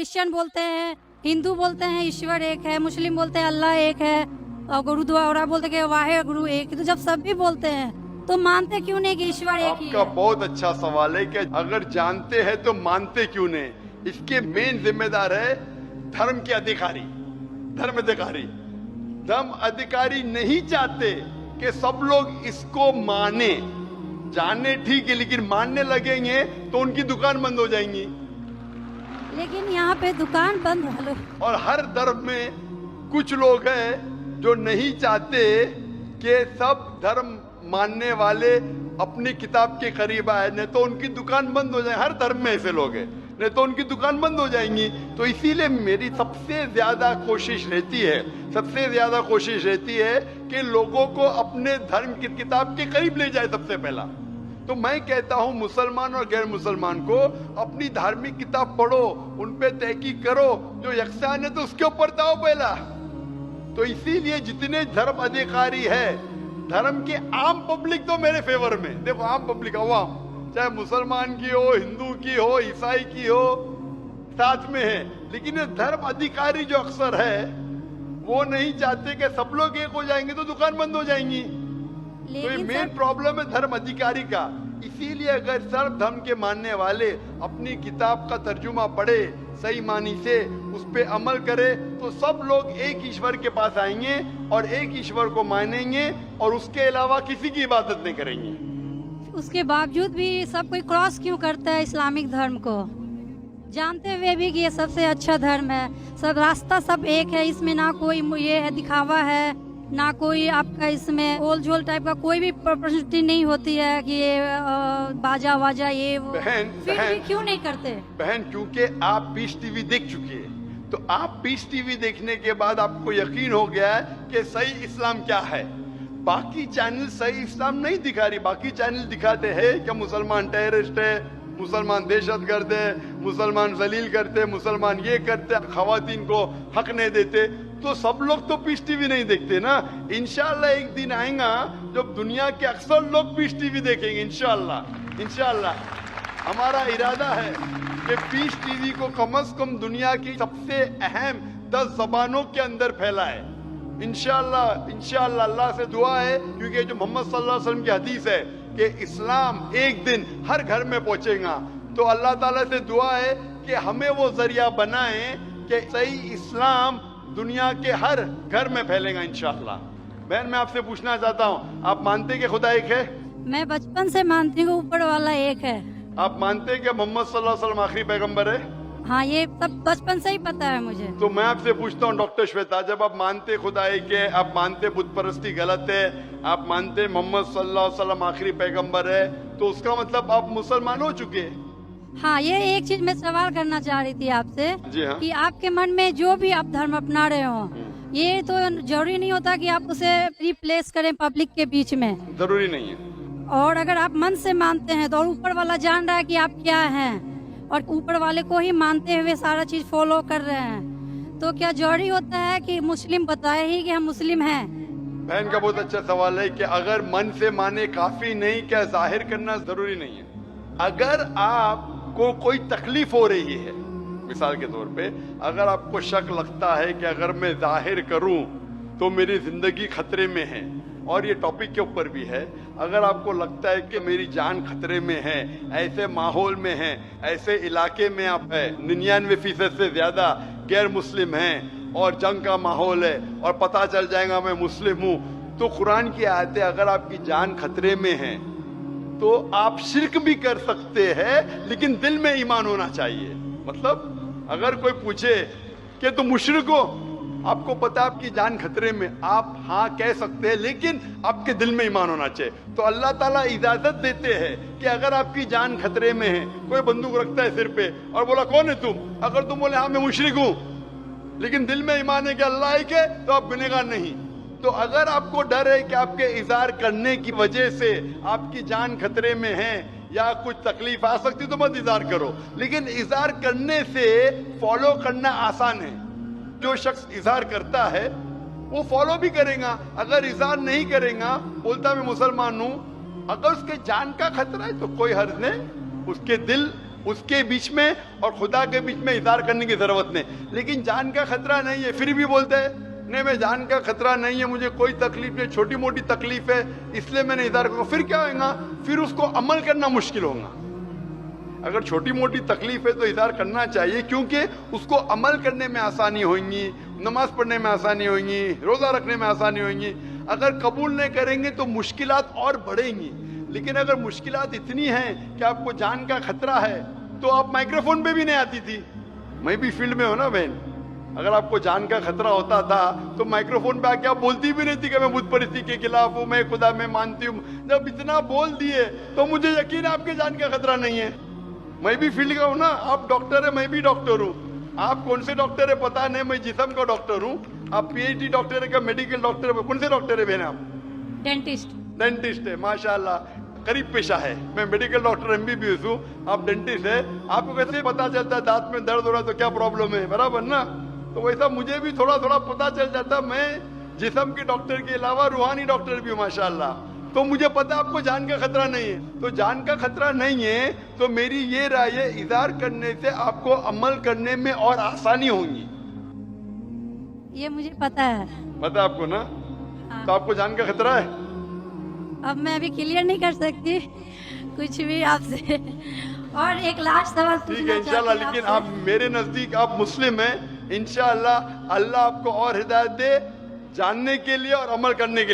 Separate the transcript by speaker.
Speaker 1: Christian बोलते हैं, हिंदू बोलते हैं ईश्वर एक है, मुस्लिम बोलते हैं अल्लाह एक है, और गुरुद्वारा बोलते हैं कि वाहे गुरु एक है। तो जब सब भी बोलते हैं तो मानते क्यों नहीं कि ईश्वर एक ही
Speaker 2: आपका
Speaker 1: है?
Speaker 2: बहुत अच्छा सवाल है कि अगर जानते हैं तो मानते क्यों नहीं। इसके मेन जिम्मेदार है धर्म के अधिकारी, धर्म अधिकारी। धर्म अधिकारी नहीं चाहते कि सब लोग इसको माने। जाने ठीक है, लेकिन मानने लगेंगे तो उनकी दुकान बंद हो जाएंगी।
Speaker 1: लेकिन यहाँ पे दुकान बंद है।
Speaker 2: और हर धर्म में कुछ लोग हैं जो नहीं चाहते कि सब धर्म मानने वाले अपनी किताब के करीब आए, नहीं तो उनकी दुकान बंद हो जाए। हर धर्म में ऐसे लोग हैं, नहीं तो उनकी दुकान बंद हो जाएंगी। तो इसीलिए मेरी सबसे ज्यादा कोशिश रहती है कि लोगों को अपने धर्म की किताब के करीब ले जाए सबसे पहला। तो मैं कहता हूं मुसलमान और गैर मुसलमान को अपनी धार्मिक किताब पढ़ो, उन पे तहकीक करो। जो यकसान है तो उसके ऊपर जाओ पहला। तो इसीलिए जितने धर्म अधिकारी है, धर्म के आम पब्लिक तो मेरे फेवर में, देखो आम पब्लिक अवाम, चाहे मुसलमान की हो, हिंदू की हो, ईसाई की हो, साथ में है। लेकिन ये धर्म अधिकारी जो अक्सर है वो नहीं चाहते कि सब लोग एक हो जाएंगे तो दुकान बंद हो जाएंगी। तो ये मेन प्रॉब्लम है धर्म अधिकारी का। इसीलिए अगर सर्व धर्म के मानने वाले अपनी किताब का तर्जुमा पढ़े, सही मानी से उस पे अमल करे, तो सब लोग एक ईश्वर के पास आएंगे और एक ईश्वर को मानेंगे और उसके अलावा किसी की इबादत नहीं करेंगे।
Speaker 1: उसके बावजूद भी सब कोई क्रॉस क्यों करता है इस्लामिक धर्म को, जानते हुए भी कि ये सबसे अच्छा धर्म है, सब रास्ता सब एक है, इसमें ना कोई ये है दिखावा है, ना कोई आपका इसमें ओल झोल टाइप का कोई भी प्रस्तुति नहीं होती है कि ये बाजा वाजा ये वो। फिर भी क्यों नहीं करते?
Speaker 2: बहन, क्योंकि आप पीस टीवी देख चुकी है, तो आप पीस टीवी देखने के बाद आपको यकीन हो गया है कि सही इस्लाम क्या है। बाकी चैनल सही इस्लाम नहीं दिखा रही। बाकी चैनल दिखाते हैं कि मुसलमान टेररिस्ट है, मुसलमान दहशतगर्द है, मुसलमान जलील करते, मुसलमान ये करते, खवातीन को हक नहीं देते। तो सब लोग तो पीस टीवी नहीं देखते ना। इंशाल्लाह एक दिन आएगा जब दुनिया के अक्सर लोग पीस टीवी देखेंगे। इंशाल्लाह हमारा इरादा है कि पीस टीवी को कम से कम दुनिया की सबसे अहम 10 जबानों के अंदर फैलाए। इंशाल्लाह अल्लाह से दुआ है, क्योंकि जो मोहम्मद सल्लल्लाहु अलैहि वसल्लम की हदीस है कि इस्लाम एक दिन हर घर में पहुंचेगा। तो अल्लाह ताला से दुआ है कि हमें वो जरिया बनाए कि सही इस्लाम दुनिया के हर घर में फैलेगा इंशाअल्लाह। बहन, मैं आपसे पूछना चाहता हूँ, आप मानते कि खुदा एक है?
Speaker 1: मैं बचपन से मानती हूँ ऊपर वाला एक है।
Speaker 2: आप मानते कि मोहम्मद सल्लल्लाहु अलैहि वसल्लम आखिरी पैगंबर है?
Speaker 1: हाँ, ये सब बचपन से ही पता है मुझे।
Speaker 2: तो मैं आपसे पूछता हूँ डॉक्टर श्वेता, जब आप मानते खुदा एक है, आप मानते बुत परस्ती गलत है, आप मानते मोहम्मद सल्लल्लाहु अलैहि वसल्लम आखिरी पैगंबर है, तो उसका मतलब आप मुसलमान हो चुके हैं।
Speaker 1: हाँ, ये एक चीज मैं सवाल करना चाह रही थी आपसे।
Speaker 2: जी हाँ।
Speaker 1: कि आपके मन में जो भी आप धर्म अपना रहे हो, ये तो जरूरी नहीं होता कि आप उसे रिप्लेस करें पब्लिक के बीच में।
Speaker 2: जरूरी नहीं है।
Speaker 1: और अगर आप मन से मानते हैं तो और ऊपर वाला जान रहा है कि आप क्या हैं, और ऊपर वाले को ही मानते हुए सारा चीज फॉलो कर रहे हैं, तो क्या जरूरी होता है कि मुस्लिम बताए ही कि हम मुस्लिम हैं?
Speaker 2: बहन का बहुत अच्छा सवाल है कि अगर मन से माने काफी नहीं, क्या जाहिर करना जरूरी नहीं है? अगर आपको कोई तकलीफ हो रही है, मिसाल के तौर पे अगर आपको शक लगता है कि अगर मैं जाहिर करूं तो मेरी जिंदगी खतरे में है, और ये टॉपिक के ऊपर भी है, अगर आपको लगता है कि मेरी जान खतरे में है, ऐसे माहौल में है, ऐसे इलाके में आप है, 99% से ज्यादा गैर मुस्लिम हैं और जंग का माहौल है और पता चल जाएगा मैं मुस्लिम हूं, तो कुरान की आयतें, अगर आपकी जान खतरे में है तो आप शिर्क भी कर सकते हैं, लेकिन दिल में ईमान होना चाहिए। मतलब अगर कोई पूछे कि तुम मुशरिक हो, आपको पता है आपकी जान खतरे में, आप हाँ कह सकते हैं, लेकिन आपके दिल में ईमान होना चाहिए। तो अल्लाह ताला इजाजत देते हैं कि अगर आपकी जान खतरे में है, कोई बंदूक रखता है सिर पे और बोला कौन है तुम, अगर तुम बोले हाँ मैं मुशरिक हूं, लेकिन दिल में ईमान है कि अल्लाह एक है, तो आप गुनहगार नहीं। तो अगर आपको डर है कि आपके इज़हार करने की वजह से आपकी जान खतरे में है या कुछ तकलीफ आ सकती, तो मत इज़हार करो। लेकिन इज़हार करने से फॉलो करना आसान है। जो शख्स इज़हार करता है वो फॉलो भी करेगा। अगर इज़हार नहीं करेगा, बोलता मैं मुसलमान हूं, अगर उसके जान का खतरा है तो कोई हर्ज नहीं, उसके दिल उसके बीच में और खुदा के बीच में इज़हार करने की ज़रूरत नहीं। लेकिन जान का खतरा नहीं है, फिर भी बोलते हैं नहीं मैं जान का खतरा नहीं है, मुझे कोई तकलीफ नहीं, छोटी मोटी तकलीफ है इसलिए मैंने इज़हार करूँगा। फिर क्या होगा? फिर उसको अमल करना मुश्किल होगा। अगर छोटी मोटी तकलीफ है तो इज़हार करना चाहिए, क्योंकि उसको अमल करने में आसानी होगी, नमाज पढ़ने में आसानी होगी, रोज़ा रखने में आसानी होगी। अगर कबूल नहीं करेंगे तो मुश्किलात और बढ़ेंगी। लेकिन अगर मुश्किलात इतनी हैं कि आपको जान का खतरा है तो आप माइक्रोफोन पे भी नहीं आती थी। मैं भी फील्ड में हूँ ना बहन, अगर आपको जान का खतरा होता था तो माइक्रोफोन पे आके आप बोलती भी नहीं थी कि मैं बुत परिस्थिति के खिलाफ हूँ, मैं खुदा में मानती हूँ। जब इतना बोल दिए तो मुझे यकीन है आपके जान का खतरा नहीं है। मैं भी फील्ड का हूँ ना, आप डॉक्टर है, मैं भी डॉक्टर हूँ। आप कौन से डॉक्टर है पता नहीं, मैं जिस्म का डॉक्टर हूँ। आप पीएचडी डॉक्टर है क्या मेडिकल डॉक्टर है? कौन से डॉक्टर है बहन आप?
Speaker 1: डेंटिस्ट।
Speaker 2: डेंटिस्ट है, माशाल्लाह, करीब पेशा है। मैं मेडिकल डॉक्टर एमबीबीएस हूँ, आप डेंटिस्ट है। आपको कैसे पता चलता है दांत में दर्द हो रहा है तो क्या प्रॉब्लम है, बराबर ना? तो वैसा मुझे भी थोड़ा थोड़ा पता चल जाता। मैं जिस्म के डॉक्टर के अलावा रूहानी डॉक्टर भी हूँ माशाल्लाह। तो मुझे पता आपको जान का खतरा नहीं है। तो जान का खतरा नहीं है तो मेरी ये राय है, इज़हार करने से आपको अमल करने में और आसानी होगी।
Speaker 1: ये मुझे पता है।
Speaker 2: पता आपको ना?
Speaker 1: हाँ।
Speaker 2: तो आपको जान का खतरा है?
Speaker 1: अब मैं अभी क्लियर नहीं कर सकती कुछ भी आपसे। और एक लास्ट सवाल
Speaker 2: ठीक है
Speaker 1: पूछना
Speaker 2: इंशाल्लाह।
Speaker 1: चाहती हूँ
Speaker 2: लेकिन
Speaker 1: आपसे।
Speaker 2: आप मेरे नजदीक आप मुस्लिम हैं, इंशाल्लाह अल्लाह आपको और हिदायत दे जानने के लिए और अमल करने के लिए।